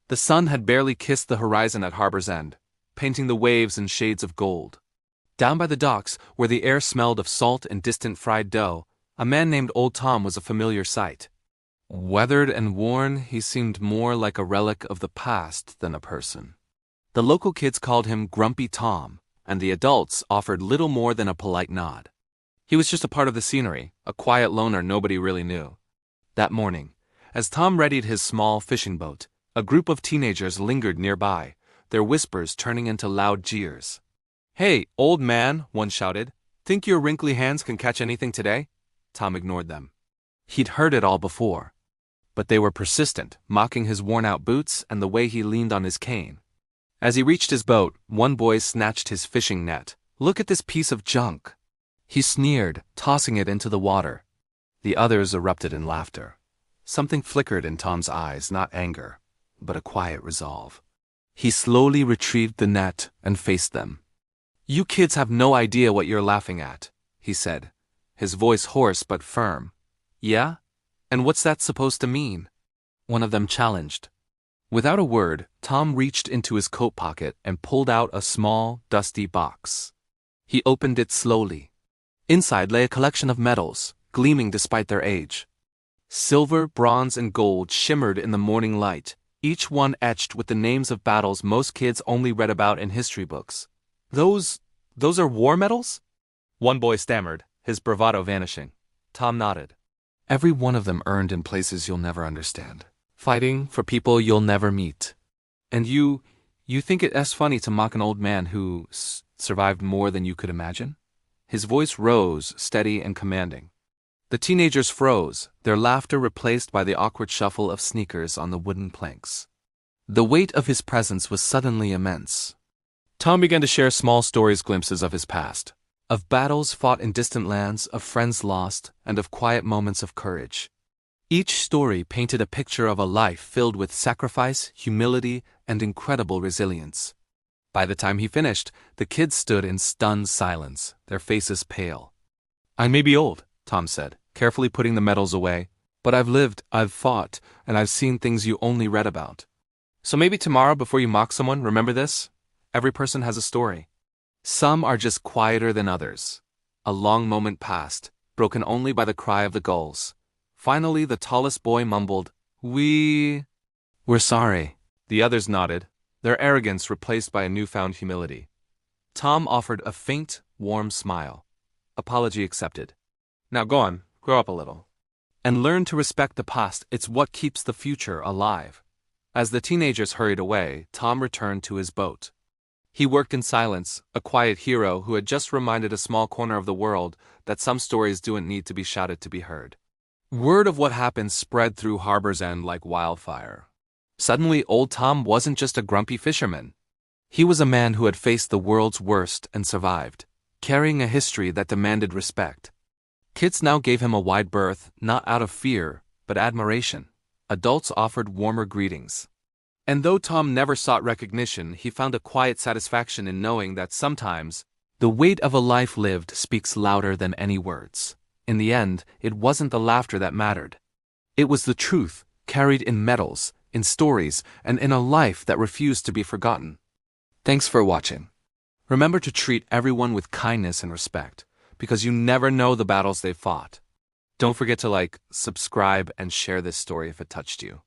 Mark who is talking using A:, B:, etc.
A: The sun had barely kissed the horizon at harbor's end, painting the waves in shades of gold. Down by the docks, where the air smelled of salt and distant fried dough, a man named Old Tom was a familiar sight. Weathered and worn, he seemed more like a relic of the past than a person. The local kids called him Grumpy Tom, and the adults offered little more than a polite nod. He was just a part of the scenery, a quiet loner nobody really knew. That morning, as Tom readied his small fishing boat, a group of teenagers lingered nearby, their whispers turning into loud jeers. "Hey, old man," one shouted. "Think your wrinkly hands can catch anything today?" Tom ignored them. He'd heard it all before. But they were persistent, mocking his worn-out boots and the way he leaned on his cane. As he reached his boat, one boy snatched his fishing net. "Look at this piece of junk," he sneered, tossing it into the water. The others erupted in laughter. Something flickered in Tom's eyes, not anger, but a quiet resolve. He slowly retrieved the net and faced them. "You kids have no idea what you're laughing at," he said, his voice hoarse but firm. "Yeah? And what's that supposed to mean?" one of them challenged. Without a word, Tom reached into his coat pocket and pulled out a small, dusty box. He opened it slowly. Inside lay a collection of medals, gleaming despite their age. Silver, bronze, and gold shimmered in the morning light, each one etched with the names of battles most kids only read about in history books. Those are war medals?" one boy stammered, his bravado vanishing. Tom nodded. "Every one of them earned in places you'll never understand. Fighting for people you'll never meet. And you think it's funny to mock an old man who survived more than you could imagine?" His voice rose, steady and commanding. The teenagers froze, their laughter replaced by the awkward shuffle of sneakers on the wooden planks. The weight of his presence was suddenly immense. Tom began to share small stories, glimpses of his past, of battles fought in distant lands, of friends lost, and of quiet moments of courage. Each story painted a picture of a life filled with sacrifice, humility, and incredible resilience. By the time he finished, the kids stood in stunned silence, their faces pale. "I may be old," Tom said, carefully putting the medals away, "but I've lived, I've fought, and I've seen things you only read about. So maybe tomorrow, before you mock someone, remember this: every person has a story. Some are just quieter than others." A long moment passed, broken only by the cry of the gulls. Finally, the tallest boy mumbled, We're sorry." The others nodded, their arrogance replaced by a newfound humility. Tom offered a faint, warm smile. Apology accepted. "Now go on, grow up a little. And learn to respect the past. It's what keeps the future alive." As the teenagers hurried away, Tom returned to his boat. He worked in silence, a quiet hero who had just reminded a small corner of the world that some stories didn't need to be shouted to be heard. Word of what happened spread through Harbor's End like wildfire. Suddenly, Old Tom wasn't just a grumpy fisherman. He was a man who had faced the world's worst and survived, carrying a history that demanded respect. Kids now gave him a wide berth, not out of fear, but admiration. Adults offered warmer greetings. And though Tom never sought recognition, he found a quiet satisfaction in knowing that sometimes the weight of a life lived speaks louder than any words. In the end, it wasn't the laughter that mattered. It was the truth, carried in medals, in stories, and in a life that refused to be forgotten. Thanks for watching. Remember to treat everyone with kindness and respect, because you never know the battles they've fought. Don't forget to like, subscribe, and share this story if it touched you.